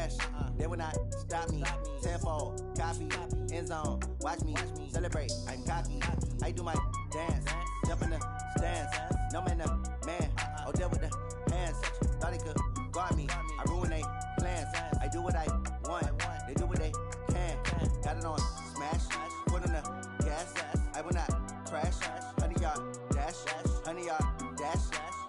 crash. They will not stop me. Tenfold, copy, end zone. Watch me celebrate. I'm cocky. I do my dance. Jump in the stands. No man, the man. Oh, deal with the hands. Thought he could guard me. I ruin they plans. I do what I want. They do what they can. Got it on smash. Put on the gas. I will not crash. 100-yard dash. 100-yard dash.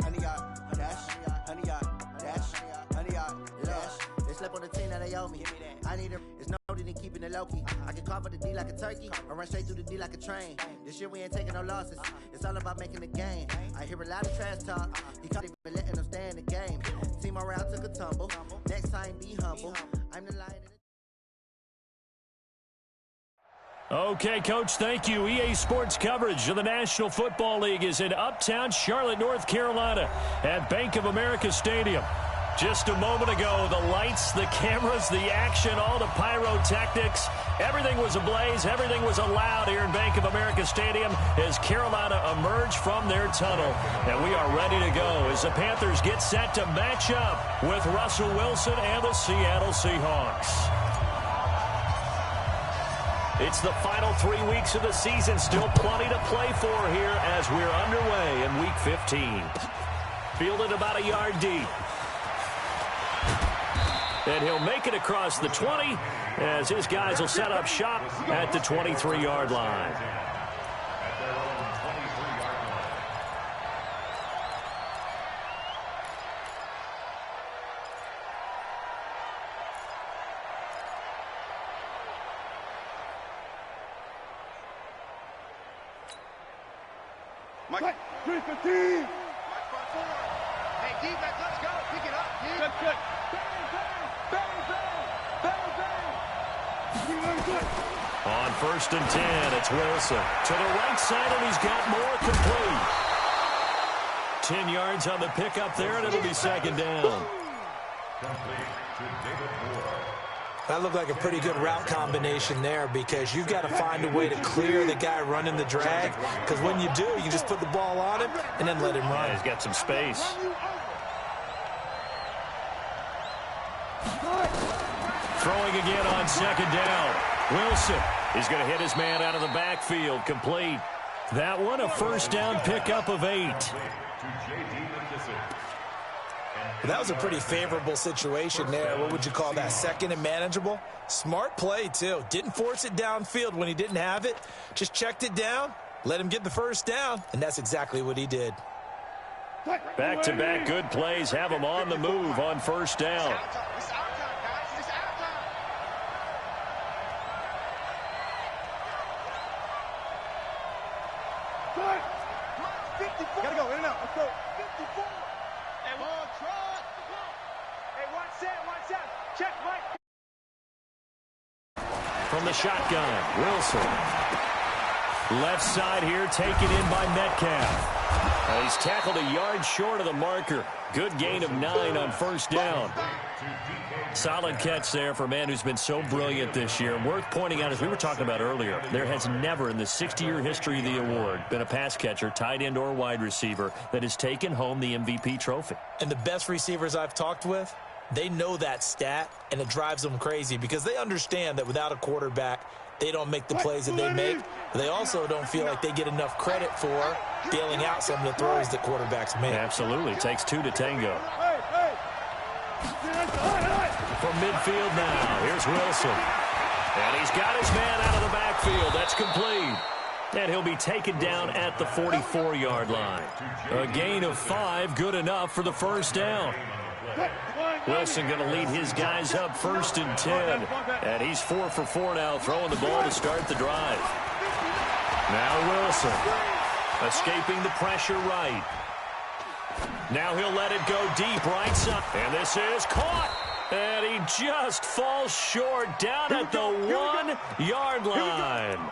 100-yard dash. 100-yard dash. 100-yard dash. They slept on the team that they owe me. I need it. It's no need in keeping it low key. I can call for the D like a turkey, or run straight through the D like a train. This year we ain't taking no losses. It's all about making the game. I hear a lot of trash talk. He caught it, but letting them stay in the game. Team around took a tumble. Next time be humble. I'm the lion. Okay, Coach, thank you. EA Sports coverage of the National Football League is in uptown Charlotte, North Carolina at Bank of America Stadium. Just a moment ago, the lights, the cameras, the action, all the pyrotechnics, everything was ablaze, everything was allowed here in Bank of America Stadium as Carolina emerged from their tunnel. And we are ready to go as the Panthers get set to match up with Russell Wilson and the Seattle Seahawks. It's the final 3 weeks of the season. Still plenty to play for here as we're underway in Week 15. Fielded about a yard deep. And he'll make it across the 20 as his guys will set up shop at the 23-yard line. Mike, 315. Mike, front four. Hey, defense, let's go. Pick it up, dude. Good. On 1st and 10, it's Wilson. To the right side, and he's got more complete. 10 yards on the pickup there, and it'll be 2nd down. That looked like a pretty good route combination there because you've got to find a way to clear the guy running the drag, because when you do, you just put the ball on him and then let him run. Yeah, he's got some space. Throwing again on 2nd down. Wilson is going to hit his man out of the backfield. Complete. That one a 1st down pickup of 8. That was a pretty favorable situation there. What would you call that? 2nd and manageable? Smart play, too. Didn't force it downfield when he didn't have it. Just checked it down, let him get the 1st down, and that's exactly what he did. Back-to-back good plays have him on the move on 1st down. Gotta go, in and out. Let's go. 54. Hey, one trot. Hey, one set. Check, Mike. From the shotgun, Wilson. Left side here, taken in by Metcalf. He's tackled a yard short of the marker. Good gain of 9 on 1st down. Solid catch there for a man who's been so brilliant this year. Worth pointing out, as we were talking about earlier, there has never in the 60-year history of the award been a pass catcher, tight end, or wide receiver that has taken home the MVP trophy. And the best receivers I've talked with, they know that stat, and it drives them crazy because they understand that without a quarterback, they don't make the plays that they make. But they also don't feel like they get enough credit for bailing out some of the throws that quarterbacks make. Absolutely. It takes 2 to tango. From midfield now, here's Wilson. And he's got his man out of the backfield. That's complete. And he'll be taken down at the 44-yard line. A gain of 5, good enough for the 1st down. Wilson going to lead his guys up 1st and 10. And he's 4 for 4 now, throwing the ball to start the drive. Now Wilson, escaping the pressure right. Now he'll let it go deep right side. And this is caught. And he just falls short down at the 1-yard line.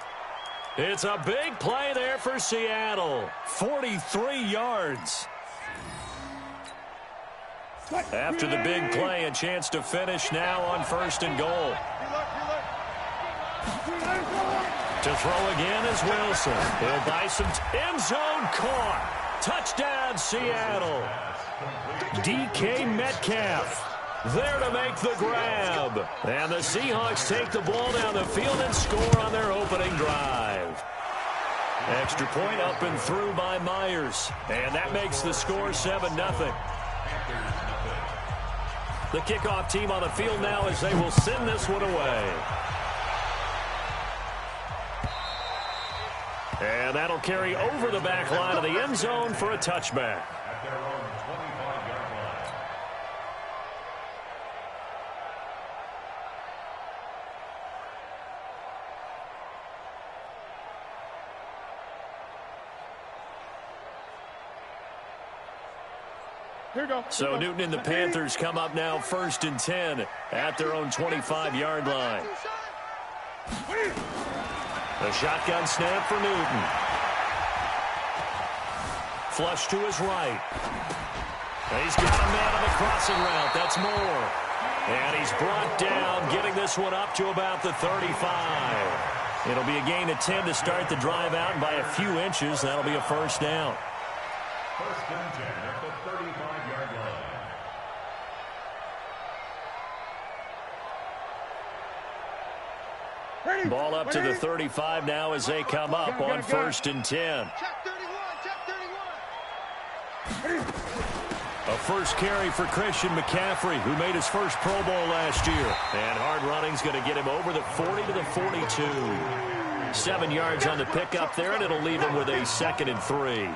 It's a big play there for Seattle. 43 yards. After the big play, a chance to finish now on 1st and goal. To throw again is Wilson. He'll buy some end zone caught. Touchdown, Seattle. DK Metcalf. there to make the grab. And the Seahawks take the ball down the field and score on their opening drive. Extra point up and through by Myers. And that makes the score 7-0. The kickoff team on the field now as they will send this one away. And that'll carry over the back line of the end zone for a touchback. So Newton and the Panthers come up now 1st and 10 at their own 25-yard line. The shotgun snap for Newton. Flush to his right. He's got a man on the crossing route. That's Moore. And he's brought down, getting this one up to about the 35. It'll be a gain of 10 to start the drive out, and by a few inches, that'll be a first down. 1st and 10 at the 35-yard line. Ball up to the 35 now as they come up on 1st and 10. A first carry for Christian McCaffrey, who made his first Pro Bowl last year. And hard running's going to get him over the 40 to the 42. 7 yards on the pickup there, and it'll leave him with a 2nd and 3.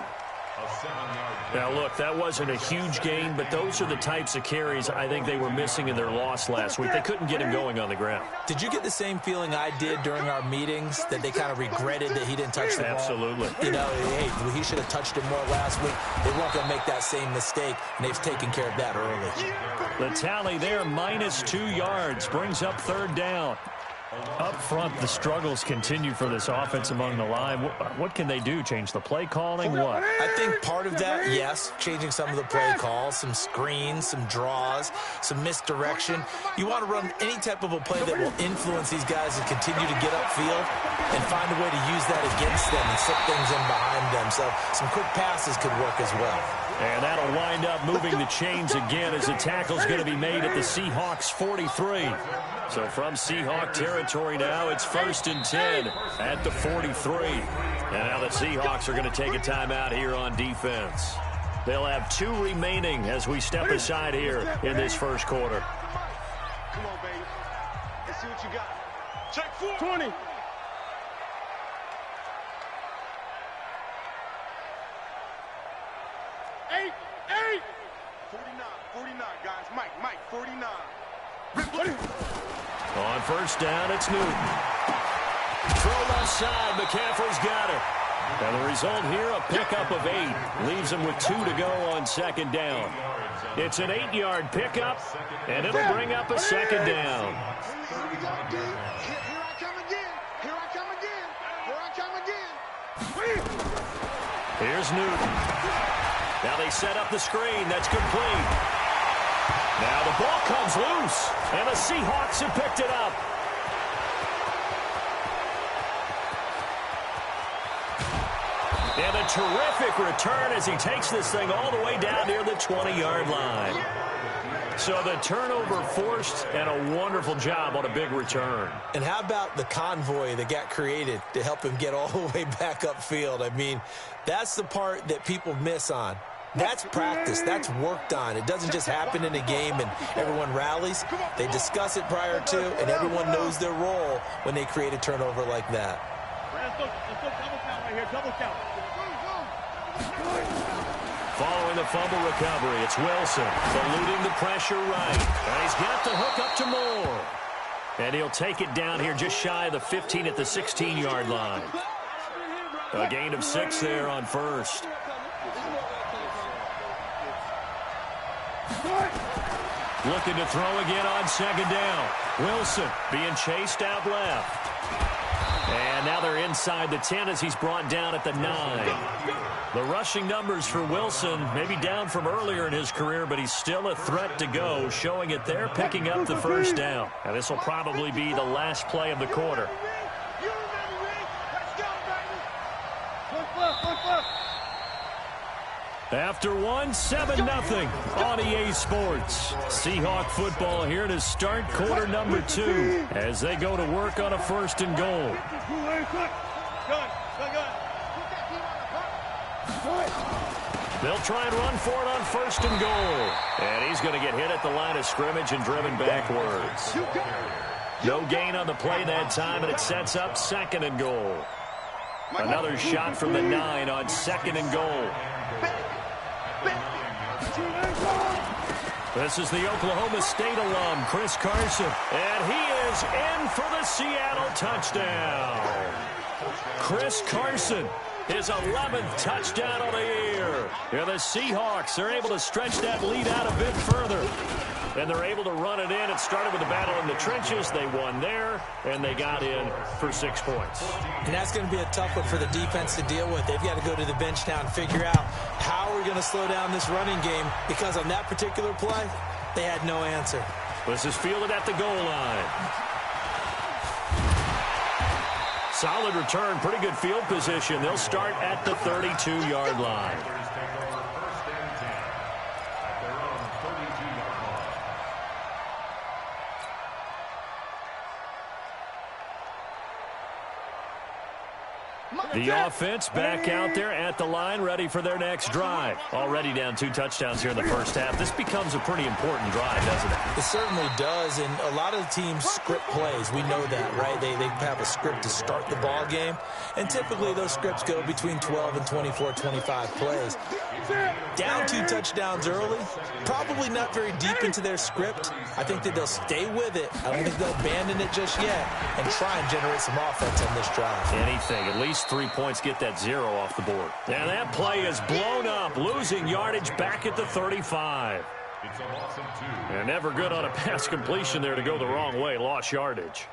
Now, look, that wasn't a huge gain, but those are the types of carries I think they were missing in their loss last week. They couldn't get him going on the ground. Did you get the same feeling I did during our meetings, that they kind of regretted that he didn't touch the ball? Absolutely. You know, hey, he should have touched it more last week. They weren't going to make that same mistake, and they've taken care of that early. The tally there, -2 yards, brings up 3rd down. Up front, the struggles continue for this offense among the line. What can they do? Change the play calling? What? I think part of that, yes, changing some of the play calls, some screens, some draws, some misdirection. You want to run any type of a play that will influence these guys to continue to get upfield and find a way to use that against them and slip things in behind them. So some quick passes could work as well. And that'll wind up moving the chains again as the tackle's going to be made at the Seahawks 43. So from Seahawk territory now, it's 1st and 10 at the 43. And now the Seahawks are going to take a timeout here on defense. They'll have 2 remaining as we step aside here in this first quarter. Come on, baby. Let's see what you got. Check 4. 20. 49, guys. Mike, 49. On 1st down, it's Newton. Throw left side, McCaffrey's got it. And the result here, a pickup of 8. Leaves him with 2 to go on 2nd down. It's an 8-yard pickup, and it'll bring up a 2nd down. Here I come again. Here's Newton. Now they set up the screen. That's complete. Now the ball comes loose, and the Seahawks have picked it up. And a terrific return as he takes this thing all the way down near the 20-yard line. So the turnover forced, and a wonderful job on a big return. And how about the convoy that got created to help him get all the way back upfield? I mean, that's the part that people miss on. That's practice. That's worked on. It doesn't just happen in a game and everyone rallies. They discuss it prior to, and everyone knows their role when they create a turnover like that. Let's go double count right here. Double count. Following the fumble recovery, it's Wilson eluding the pressure right. And he's got the hook up to Moore. And he'll take it down here just shy of the 15 at the 16-yard line. A gain of 6 there on 1st. Looking to throw again on 2nd down. Wilson being chased out left. And now they're inside the 10 as he's brought down at the 9. The rushing numbers for Wilson maybe down from earlier in his career, but he's still a threat to go, showing it there, picking up the 1st down. And this will probably be the last play of the quarter. After one, 7-0 on EA Sports. Seahawk football here to start quarter number 2 as they go to work on a 1st and goal. They'll try and run for it on 1st and goal. And he's going to get hit at the line of scrimmage and driven backwards. No gain on the play that time, and it sets up 2nd and goal. Another shot from the 9 on 2nd and goal. This is the Oklahoma State alum, Chris Carson. And he is in for the Seattle touchdown. Chris Carson, his 11th touchdown of the year. And the Seahawks are able to stretch that lead out a bit further. And they're able to run it in. It started with a battle in the trenches. They won there, and they got in for 6 points. And that's going to be a tough one for the defense to deal with. They've got to go to the bench now and figure out how we're going to slow down this running game, because on that particular play, they had no answer. This is fielded at the goal line. Solid return, pretty good field position. They'll start at the 32-yard line. The offense back out there at the line, ready for their next drive. Already down 2 touchdowns here in the first half. This becomes a pretty important drive, doesn't it? It certainly does, and a lot of the teams script plays. We know that, right? They have a script to start the ball game, and typically those scripts go between 12 and 24, 25 plays. Down 2 touchdowns early, probably not very deep into their script. I think that they'll stay with it. I don't think they'll abandon it just yet and try and generate some offense on this drive. Anything, at least 3 points, get that 0 off the board. And that play is blown up, losing yardage back at the 35. It's a loss of 2. And never good on a pass completion there to go the wrong way, lost yardage.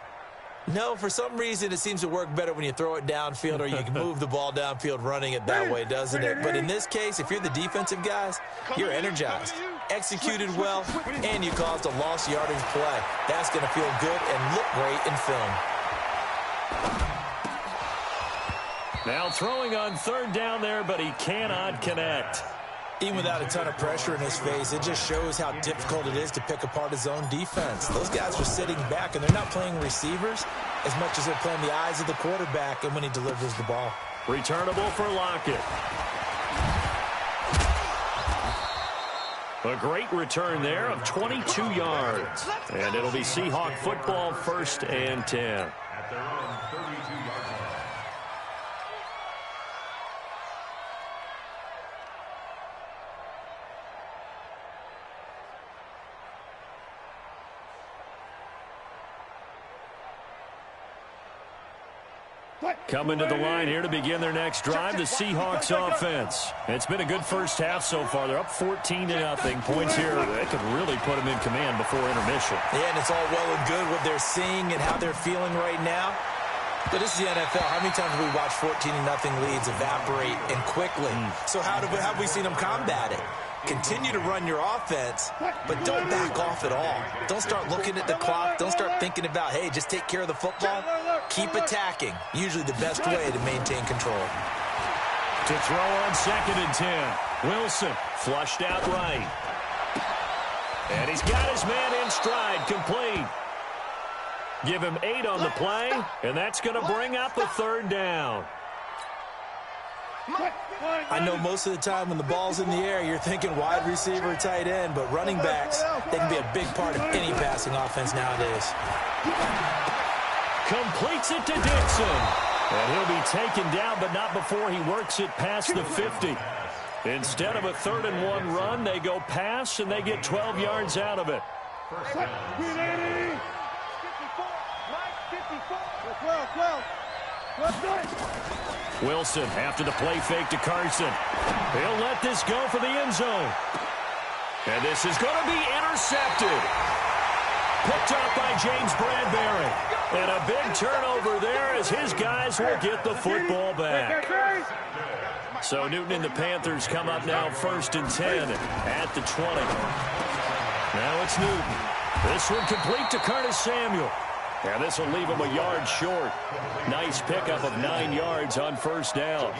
No, for some reason it seems to work better when you throw it downfield or you can move the ball downfield running it that way, doesn't it? But in this case, if you're the defensive guys, you're energized, executed well, and you caused a lost yardage play. That's going to feel good and look great in film. Now throwing on 3rd down there, but he cannot connect. Even without a ton of pressure in his face, it just shows how difficult it is to pick apart his own defense. Those guys are sitting back, and they're not playing receivers as much as they're playing the eyes of the quarterback and when he delivers the ball. Returnable for Lockett. A great return there of 22 yards. And it'll be Seahawk football, 1st and 10. At their own 32-yard line. Coming to the line here to begin their next drive, the Seahawks offense. It's been a good first half so far. They're up 14-0. Points here, they could really put them in command before intermission. Yeah, and it's all well and good what they're seeing and how they're feeling right now. But this is the NFL. How many times have we watched 14-0 leads evaporate and quickly? So how have we seen them combat it? Continue to run your offense, but don't back off at all. Don't start looking at the clock. Don't start thinking about, hey, just take care of the football. Keep attacking. Usually the best way to maintain control. To throw on 2nd and 10. Wilson flushed out right. And he's got his man in stride, complete. Give him 8 on the play, and that's going to bring up a 3rd down. I know most of the time when the ball's in the air, you're thinking wide receiver or tight end, but running backs, they can be a big part of any passing offense nowadays. Completes it to Dixon. And he'll be taken down, but not before he works it past the 50. Instead of a 3rd and 1 run, they go pass, and they get 12 yards out of it. Wilson after the play fake to Carson. He'll let this go for the end zone. And this is going to be intercepted. Picked up by James Bradbury. And a big turnover there as his guys will get the football back. So Newton and the Panthers come up now 1st and 10 at the 20. Now it's Newton. This one complete to Curtis Samuel. And this will leave him a yard short. Nice pickup of 9 yards on 1st down.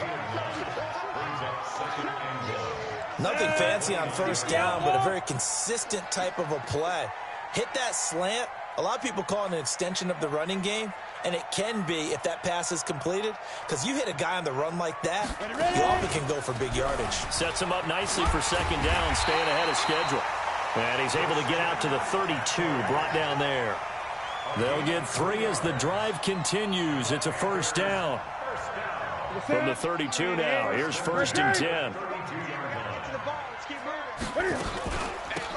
Nothing fancy on first down, but a very consistent type of a play. Hit that slant. A lot of people call it an extension of the running game, and it can be if that pass is completed, because you hit a guy on the run like that, you often can go for big yardage. Sets him up nicely for second down, staying ahead of schedule. And he's able to get out to the 32, brought down there. They'll get 3 as the drive continues. It's a first down. From the 32 now, here's 1st and 10.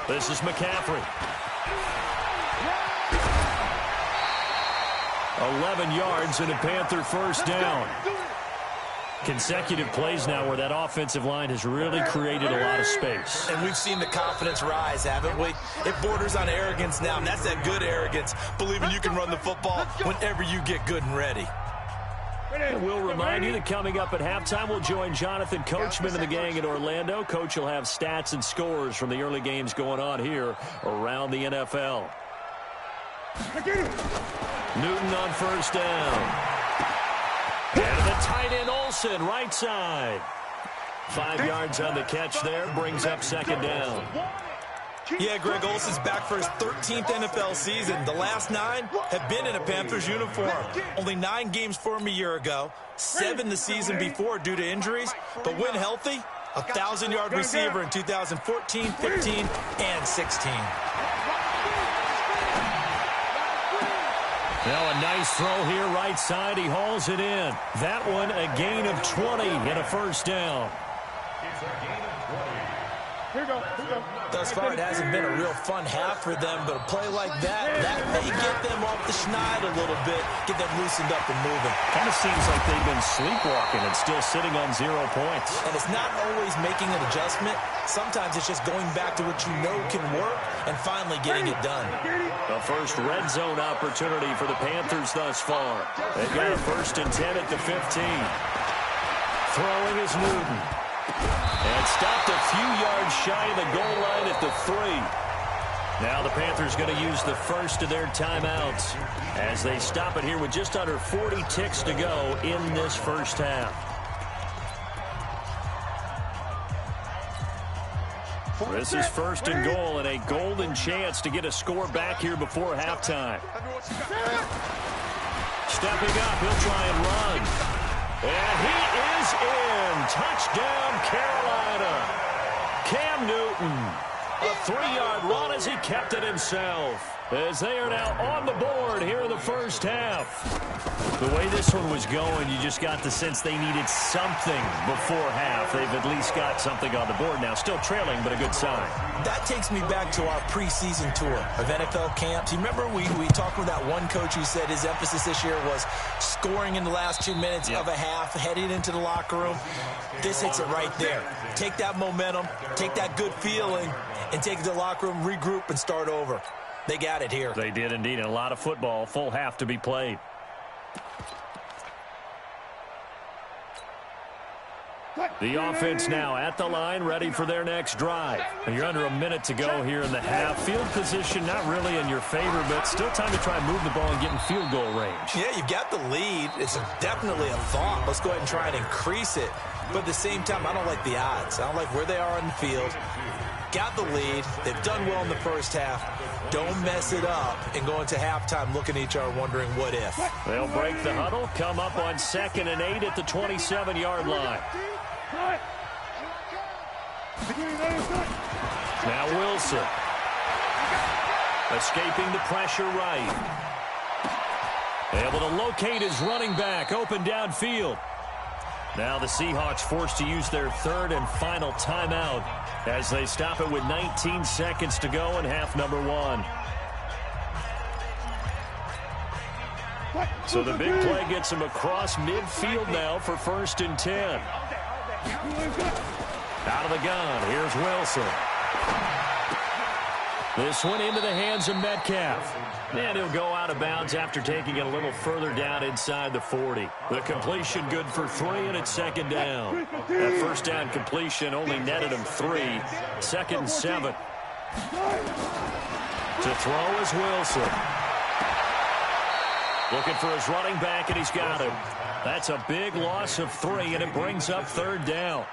This is McCaffrey. 11 yards and a Panther first down. Consecutive plays now where that offensive line has really created a lot of space. And we've seen the confidence rise, haven't we? It borders on arrogance now, and that's that good arrogance, believing you can run the football whenever you get good and ready. And we'll remind you that coming up at halftime, we'll join Jonathan Coachman and the gang in Orlando. Coach will have stats and scores from the early games going on here around the NFL. Newton on first down. And the tight end Olsen, right side. 5 yards on the catch there, brings up second down. Yeah, Greg Olsen's back for his 13th NFL season. The last 9 have been in a Panthers uniform. Only 9 games for him a year ago, 7 the season before due to injuries. But when healthy, a 1,000-yard receiver in 2014, 15, and 16. Now a nice throw here, right side. He hauls it in. That one a gain of 20 and a first down. It's a gain of 20. Here we go. Thus far, it hasn't been a real fun half for them, but a play like that may get them off the schneid a little bit, get them loosened up and moving. Kind of seems like they've been sleepwalking and still sitting on 0 points. And it's not always making an adjustment. Sometimes it's just going back to what you know can work and finally getting it done. The first red zone opportunity for the Panthers thus far. They've got a 1st and 10 at the 15. Throwing is Newton. And stopped a few yards shy of the goal line at the 3. Now the Panthers going to use the first of their timeouts as they stop it here with just under 40 ticks to go in this first half. This is 1st and goal and a golden chance to get a score back here before halftime. Stepping up, he'll try and run. And he is in. Touchdown, Carolina. Cam Newton. A 3-yard run as he kept it himself. As they are now on the board here in the first half. The way this one was going, you just got the sense they needed something before half. They've at least got something on the board now. Still trailing, but a good sign. That takes me back to our preseason tour of NFL camps. You remember we talked with that one coach who said his emphasis this year was scoring in the last 2 minutes of a half, heading into the locker room. This hits it right there. Take that momentum, take that good feeling, and take it to the locker room, regroup, and start over. They got it here. They did indeed, and a lot of football, full half to be played. The offense now at the line, ready for their next drive. And you're under a minute to go here in the half. Field position not really in your favor, but still time to try and move the ball and get in field goal range. Yeah, you've got the lead. It's definitely a thought. Let's go ahead and try and increase it. But at the same time, I don't like the odds. I don't like where they are on the field. Got the lead. They've done well in the first half. Don't mess it up and go into halftime looking at each other wondering what if. They'll break the huddle, come up on 2nd and 8 at the 27-yard line. Now Wilson. Escaping the pressure right. Able to locate his running back, open downfield. Now the Seahawks forced to use their 3rd and final timeout as they stop it with 19 seconds to go in half number 1. So the big play gets him across midfield now for 1st and 10. Out of the gun, here's Wilson. This one into the hands of Metcalf. And he'll go out of bounds after taking it a little further down inside the 40. The completion good for 3, and it's 2nd down. That first down completion only netted him 3. 2nd and 7. To throw is Wilson. Looking for his running back, and he's got him. That's a big loss of 3, and it brings up 3rd down.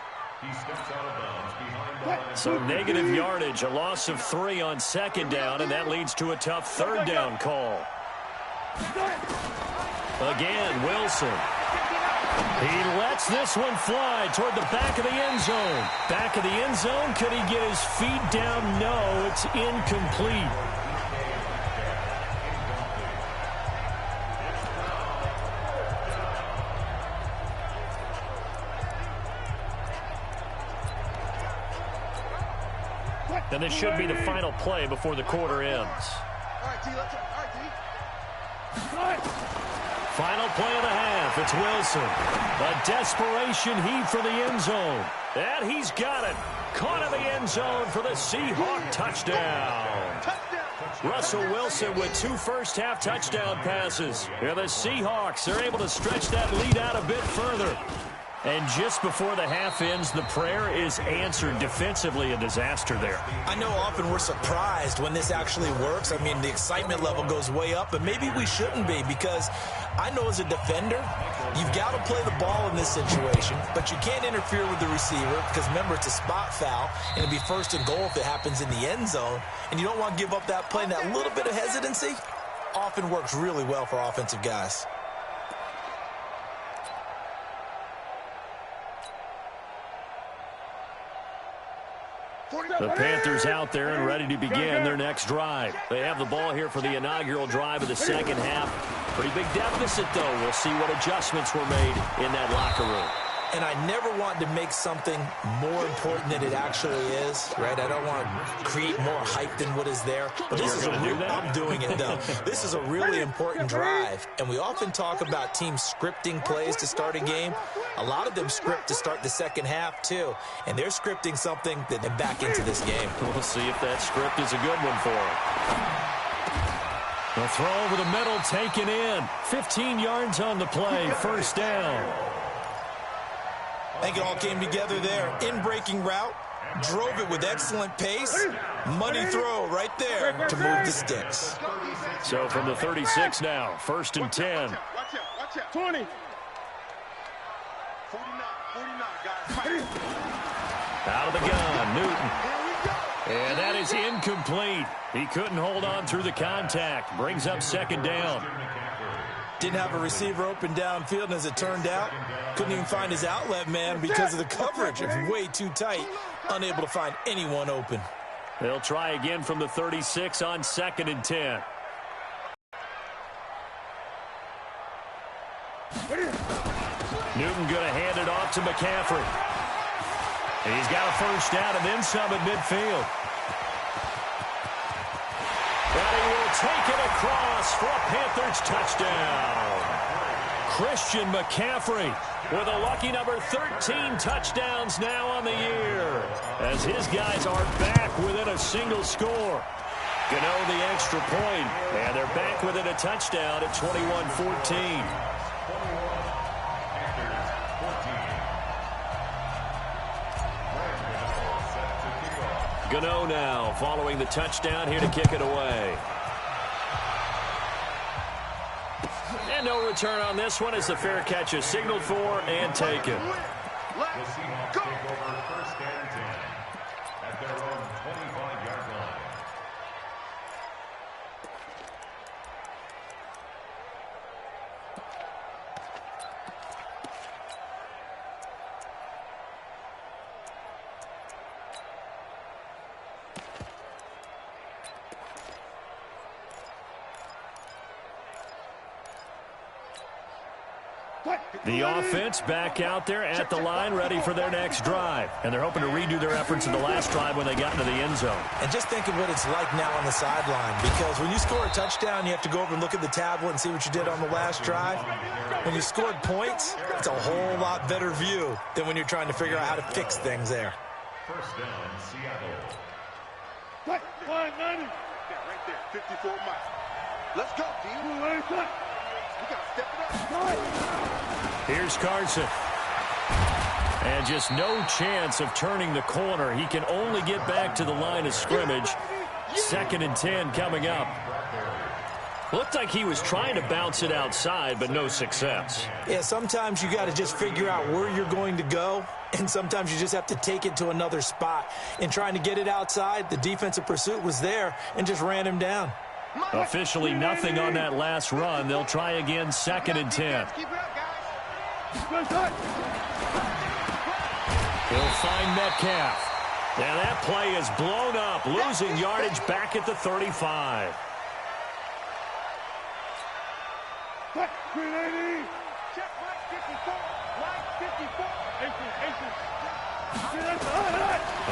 He steps out of bounds behind the line. So negative yardage, a loss of 3 on second down, and that leads to a tough third down call. Again, Wilson. He lets this one fly toward the back of the end zone. Back of the end zone, could he get his feet down? No, it's incomplete. And this should be the final play before the quarter ends. All right, D, let's go. All right, D. Final play of the half. It's Wilson. A desperation heave for the end zone. And he's got it. Caught in the end zone for the Seahawk touchdown. Russell Wilson with 2 first-half touchdown passes. And the Seahawks are able to stretch that lead out a bit further. And just before the half ends, the prayer is answered. Defensively, a disaster there. I know often we're surprised when this actually works. I mean, the excitement level goes way up, but maybe we shouldn't be, because I know as a defender, you've got to play the ball in this situation, but you can't interfere with the receiver because, remember, it's a spot foul, and it'll be first and goal if it happens in the end zone, and you don't want to give up that play. And that little bit of hesitancy often works really well for offensive guys. The Panthers out there and ready to begin their next drive. They have the ball here for the inaugural drive of the second half. Pretty big deficit, though. We'll see what adjustments were made in that locker room. And I never want to make something more important than it actually is, right? I don't want to create more hype than what is there. But this is I'm doing it, though. This is a really important drive. And we often talk about teams scripting plays to start a game. A lot of them script to start the second half, too. And they're scripting something that they're back into this game. We'll see if that script is a good one for them. The throw over the middle taken in. 15 yards on the play. First down. I think it all came together there. In-breaking route, drove it with excellent pace. Money throw right there to move the sticks. So from the 36 now, first and 10. Watch out. 20. 49, guys. Out of the gun, Newton. And that is incomplete. He couldn't hold on through the contact. Brings up second down. Didn't have a receiver open downfield, and as it turned out, couldn't even find his outlet man because of the coverage. It was way too tight, unable to find anyone open. They'll try again from the 36 on second and 10. Newton going to hand it off to McCaffrey. He's got a first down and then some at midfield. And he will take it across for a Panthers touchdown. Christian McCaffrey with a lucky number 13 touchdowns now on the year, as his guys are back within a single score. Gano the extra point, and they're back within a touchdown at 21-14. Gano now following the touchdown here to kick it away. And no return on this one as the fair catch is signaled for and taken. Let's go. Take over first and 10 at their own 25-yard line. The offense back out there at the line, ready for their next drive. And they're hoping to redo their efforts in the last drive when they got into the end zone. And just think of what it's like now on the sideline, because when you score a touchdown, you have to go over and look at the tablet and see what you did on the last drive. When you scored points, it's a whole lot better view than when you're trying to figure out how to fix things there. First down, Seattle. Right there, 54 miles. Let's go, team. We got to step it up. Here's Carson. And just no chance of turning the corner. He can only get back to the line of scrimmage. Second and 10 coming up. Looked like he was trying to bounce it outside, but no success. Yeah, sometimes you got to just figure out where you're going to go and sometimes you just have to take it to another spot. In trying to get it outside, the defensive pursuit was there and just ran him down. Officially nothing on that last run. They'll try again, 2nd and 10. He'll find Metcalf. Now that play is blown up, losing yardage back at the 35. Check Mike 54. Mike 54.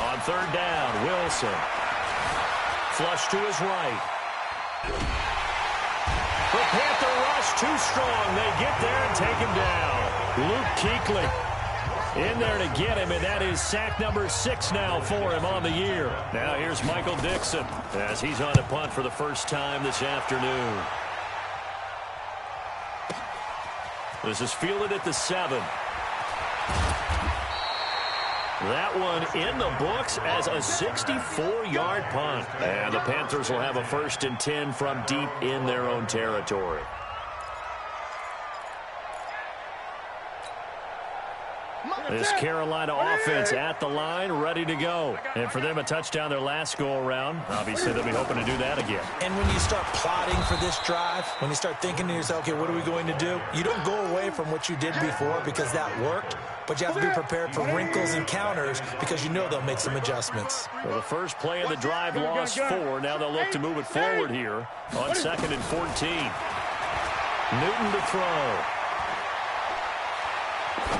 On 3rd down, Wilson. Flush to his right. The Panther rush too strong. They get there and take him down. Luke Kuechly in there to get him, and that is sack number 6 now for him on the year. Now here's Michael Dixon as he's on to punt for the first time this afternoon. This is fielded at the 7. That one in the books as a 64-yard punt. And the Panthers will have a 1st and 10 from deep in their own territory. This Carolina offense at the line, ready to go. And for them, a touchdown their last go-around. Obviously, they'll be hoping to do that again. And when you start plotting for this drive, when you start thinking to yourself, okay, what are we going to do? You don't go away from what you did before because that worked, but you have to be prepared for wrinkles and counters because you know they'll make some adjustments. Well, the first play of the drive lost 4. Now they'll look to move it forward here on 2nd and 14. Newton to throw.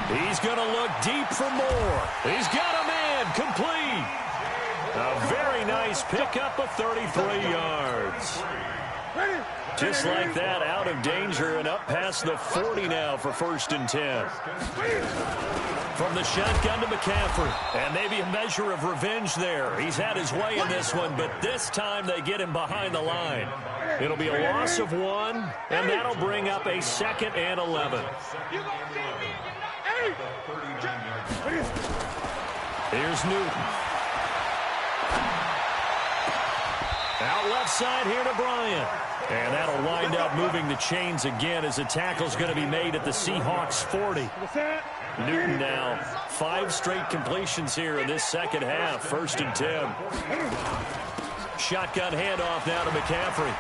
He's going to look deep for more. He's got a man complete. A very nice pickup of 33 yards. Just like that, out of danger and up past the 40 now for 1st and 10. From the shotgun to McCaffrey. And maybe a measure of revenge there. He's had his way in this one, but this time they get him behind the line. It'll be a loss of 1, and that'll bring up a 2nd and 11. Here's Newton. Out left side here to Bryant. And that'll wind up moving the chains again as the tackle's going to be made at the Seahawks 40. Newton now 5 straight completions here in this second half. 1st and 10. Shotgun handoff now to McCaffrey.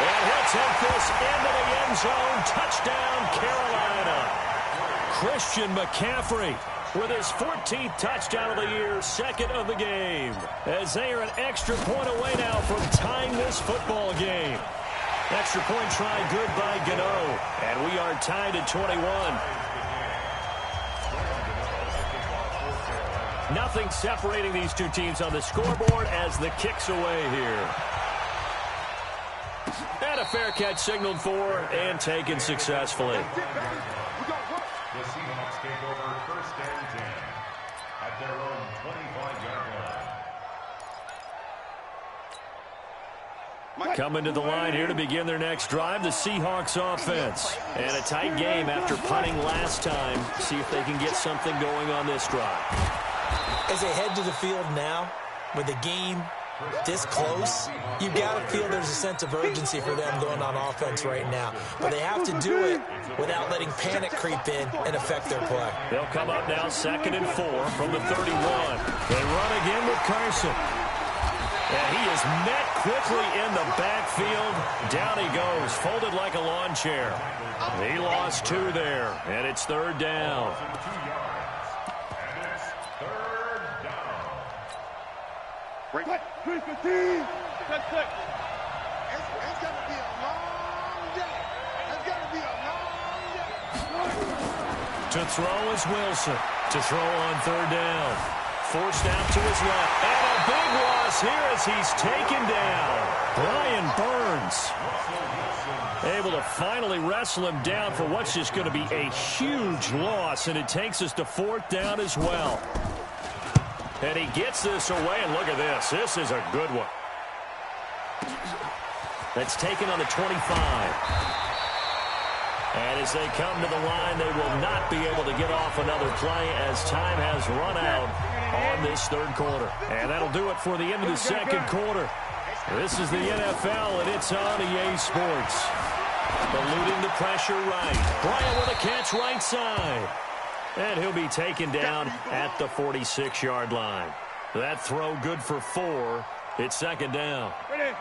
And he'll take this into the end zone. Touchdown, Carolina. Christian McCaffrey with his 14th touchdown of the year, 2nd of the game. As they are an extra point away now from tying this football game. Extra point try good by Gano. And we are tied at 21. Nothing separating these two teams on the scoreboard as the kick's away here. And a fair catch signaled for and taken successfully. The Seahawks take over 1st and 10 at their own 25-yard line. Coming to the line here to begin their next drive, the Seahawks offense. And a tight game after punting last time. See if they can get something going on this drive. As they head to the field now, with the game this close, you've got to feel there's a sense of urgency for them going on offense right now. But they have to do it without letting panic creep in and affect their play. They'll come up now 2nd and 4 from the 31. They run again with Carson. And he is met quickly in the backfield. Down he goes, folded like a lawn chair. He lost 2 there, and it's 3rd down. It's going to be a long day. It's going to be a long day. To throw is Wilson. To throw on 3rd down. Forced out to his left. And a big loss here as he's taken down. Brian Burns able to finally wrestle him down for what's just going to be a huge loss. And it takes us to 4th down as well. And he gets this away, and look at this. This is a good one. That's taken on the 25. And as they come to the line, they will not be able to get off another play as time has run out on this 3rd quarter. And that'll do it for the end of the 2nd quarter. This is the NFL, and it's on EA Sports. Eluding the pressure right. Bryant with a catch right side. And he'll be taken down at the 46-yard line. That throw good for 4. It's second down. Ready.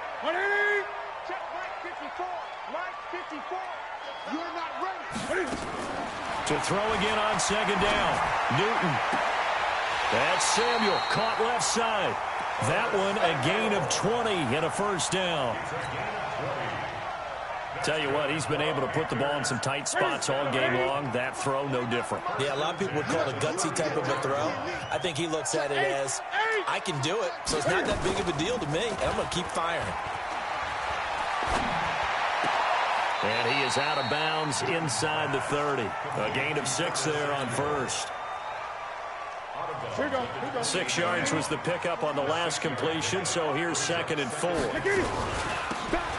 Check Mike 54. Mike 54. You're not ready. To throw again on second down. Newton. That's Samuel. Caught left side. That one a gain of 20 and a first down. Tell you what, he's been able to put the ball in some tight spots all game long. That throw, no different. Yeah, a lot of people would call it a gutsy type of a throw. I think he looks at it as, I can do it, so it's not that big of a deal to me, and I'm going to keep firing. And he is out of bounds inside the 30. A gain of 6 there on first. 6 yards was the pickup on the last completion, so here's 2nd and 4.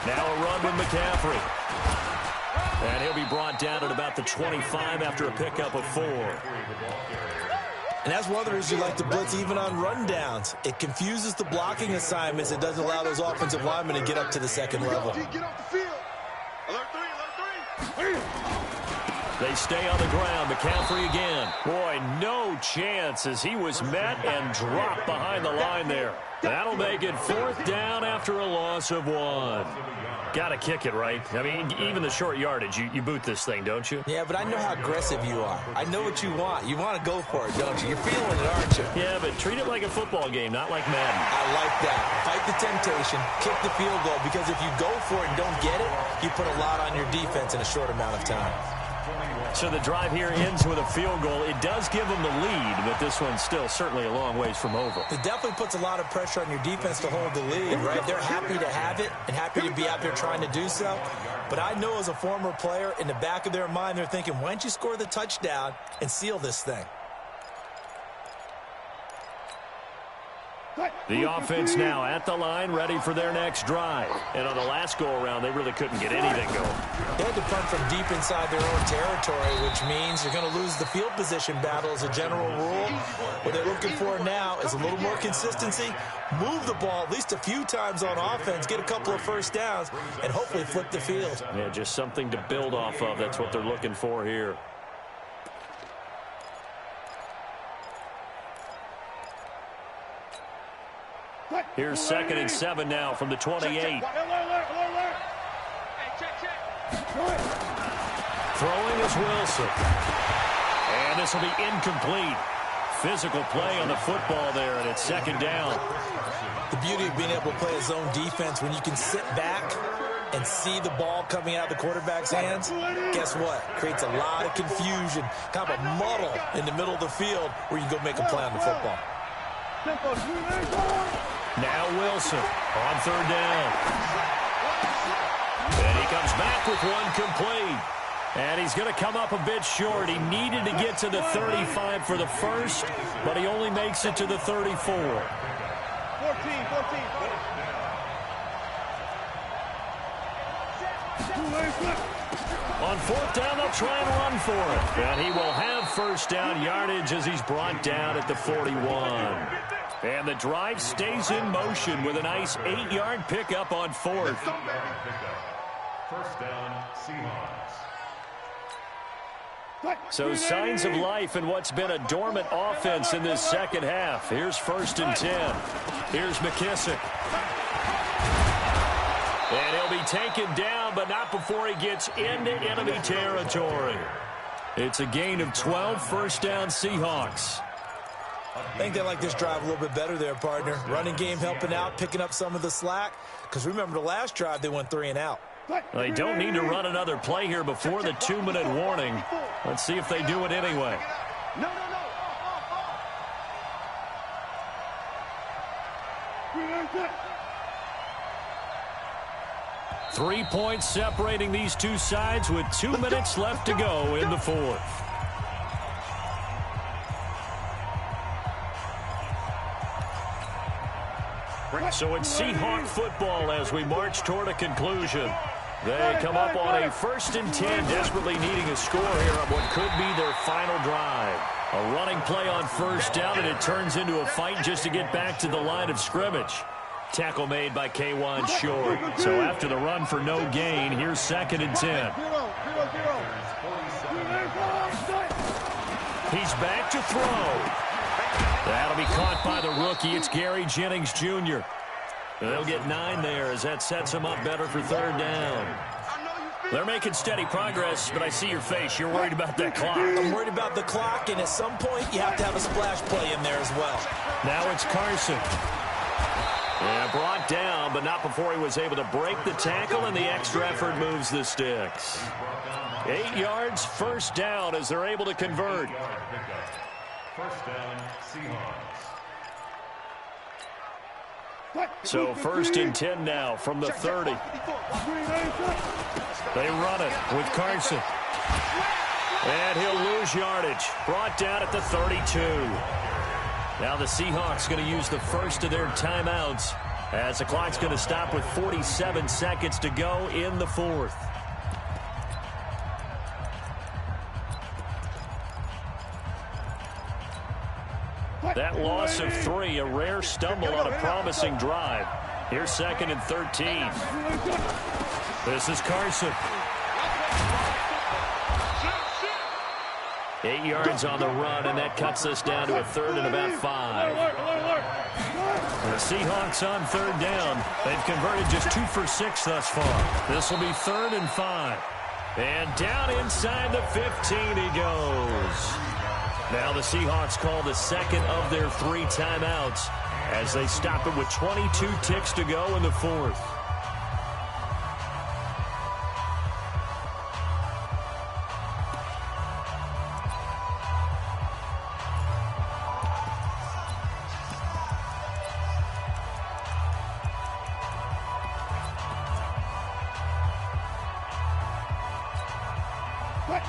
Now a run with McCaffrey. And he'll be brought down at about the 25 after a pickup of 4. And that's one of the reasons you like to blitz even on rundowns. It confuses the blocking assignments. It doesn't allow those offensive linemen to get up to the second level. Get off the field. Alert 3. They stay on the ground. McCaffrey again. Boy, no chance as he was met and dropped behind the line there. That'll make it 4th down after a loss of 1. Got to kick it, right? I mean, even the short yardage, you boot this thing, don't you? Yeah, but I know how aggressive you are. I know what you want. You want to go for it, don't you? You're feeling it, aren't you? Yeah, but treat it like a football game, not like Madden. I like that. Fight the temptation, kick the field goal, because if you go for it and don't get it, you put a lot on your defense in a short amount of time. So the drive here ends with a field goal. It does give them the lead, but this one's still certainly a long ways from over. It definitely puts a lot of pressure on your defense to hold the lead, right? They're happy to have it and happy to be out there trying to do so. But I know as a former player, in the back of their mind, they're thinking, why don't you score the touchdown and seal this thing? The offense now at the line, ready for their next drive. And on the last go-around, they really couldn't get anything going. They had to punt from deep inside their own territory, which means they're going to lose the field position battle as a general rule. What they're looking for now is a little more consistency, move the ball at least a few times on offense, get a couple of first downs, and hopefully flip the field. Yeah, just something to build off of. That's what they're looking for here. Here's 2nd and 7 now from the 28. Throwing is Wilson. And this will be incomplete. Physical play on the football there, and it's 2nd down. The beauty of being able to play a zone defense, when you can sit back and see the ball coming out of the quarterback's hands, guess what? Creates a lot of confusion, kind of a muddle in the middle of the field where you go make a play on the football. Now Wilson on 3rd down. And he comes back with one complete. And he's going to come up a bit short. He needed to get to the 35 for the first, but he only makes it to the 34. 14. On 4th down, they'll try and run for it. And he will have first down yardage as he's brought down at the 41. And the drive stays in motion with a nice 8-yard pickup on 4th. First down, Seahawks. So signs of life in what's been a dormant offense in this second half. Here's 1st and 10. Here's McKissick. And he'll be taken down, but not before he gets into enemy territory. It's a gain of 12, first down Seahawks. I think they like this drive a little bit better there, partner. Running game helping out, picking up some of the slack. Because remember the last drive, they went 3 and out. They don't need to run another play here before the 2-minute warning. Let's see if they do it anyway. No. 3 points separating these two sides with 2 minutes left to go in the 4th. So it's Seahawk football as we march toward a conclusion. They come up on a 1st and 10, desperately needing a score here on what could be their final drive. A running play on 1st down, and it turns into a fight just to get back to the line of scrimmage. Tackle made by K1 short. So after the run for no gain, here's 2nd and 10. He's back to throw. That'll be caught by the rookie. It's Gary Jennings Jr. They'll get 9 there as that sets them up better for 3rd down. They're making steady progress, but I see your face. You're worried about that clock. I'm worried about the clock, and at some point, you have to have a splash play in there as well. Now it's Carson. Yeah, brought down, but not before he was able to break the tackle, and the extra effort moves the sticks. 8 yards, 1st down as they're able to convert. 1st down, Seahawks. So 1st and 10 now from the 30. They run it with Carson. And he'll lose yardage. Brought down at the 32. Now the Seahawks going to use the first of their timeouts as the clock's going to stop with 47 seconds to go in the 4th. That loss of 3, a rare stumble on a promising drive. Here's 2nd and 13. This is Carson. 8 yards on the run, and that cuts us down to a 3rd and about 5. The Seahawks on 3rd down. They've converted just 2 for 6 thus far. This will be 3rd and 5. And down inside the 15 he goes. Now the Seahawks call the 2nd of their 3 timeouts as they stop it with 22 ticks to go in the 4th.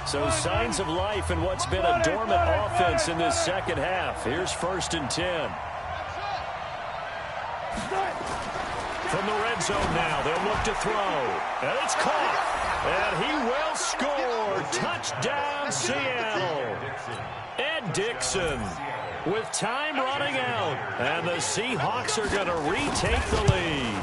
So signs of life in what's been a dormant offense in this 2nd half. Here's 1st and 10. From the red zone now, they'll look to throw. And it's caught. And he will score. Touchdown, Seattle. Ed Dixon with time running out. And the Seahawks are going to retake the lead.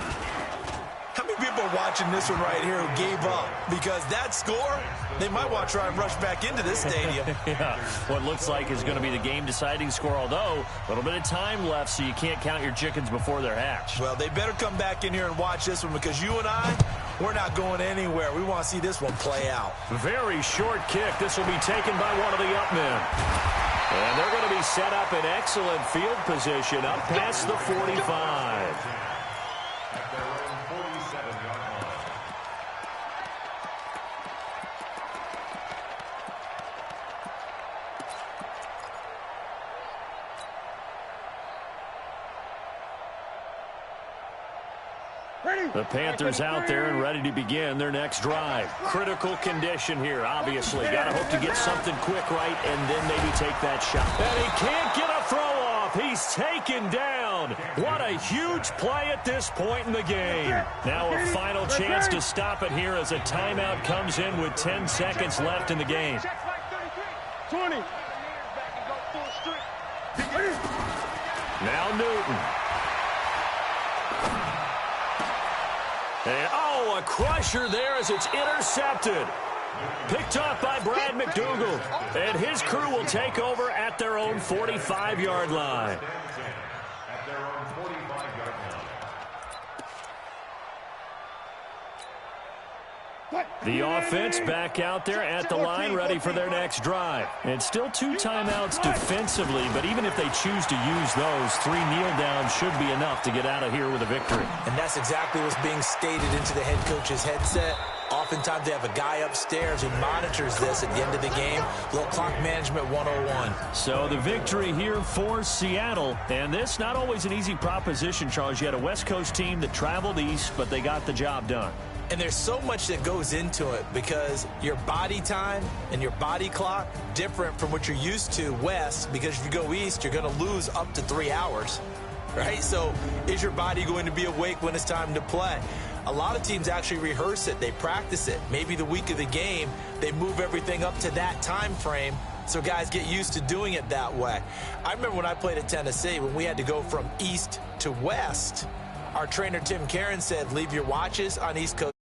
How many people are watching this one right here who gave up? Because that score, they might want to try and rush back into this stadium. Yeah, what looks like is going to be the game-deciding score, although a little bit of time left, so you can't count your chickens before they're hatched. Well, they better come back in here and watch this one because you and I, we're not going anywhere. We want to see this one play out. Very short kick. This will be taken by one of the up men. And they're going to be set up in excellent field position up past the 45. The Panthers out there and ready to begin their next drive. Critical condition here, obviously. Got to hope to get something quick right and then maybe take that shot. And he can't get a throw off. He's taken down. What a huge play at this point in the game. Now a final chance to stop it here as a timeout comes in with 10 seconds left in the game. 20. Now Newton. And, oh, a crusher there as it's intercepted. Picked off by Brad McDougal. And his crew will take over at their own 45-yard line. The offense back out there at the line, ready for their next drive. And still 2 timeouts defensively, but even if they choose to use those, 3 kneel downs should be enough to get out of here with a victory. And that's exactly what's being stated into the head coach's headset. Oftentimes they have a guy upstairs who monitors this at the end of the game. Little clock management 101. So the victory here for Seattle. And this not always an easy proposition, Charles. You had a West Coast team that traveled east, but they got the job done. And there's so much that goes into it because your body time and your body clock different from what you're used to west, because if you go east, you're going to lose up to 3 hours, right? So is your body going to be awake when it's time to play? A lot of teams actually rehearse it. They practice it. Maybe the week of the game, they move everything up to that time frame so guys get used to doing it that way. I remember when I played at Tennessee, when we had to go from east to west, Our trainer, Tim Karen, said, leave your watches on East Coast.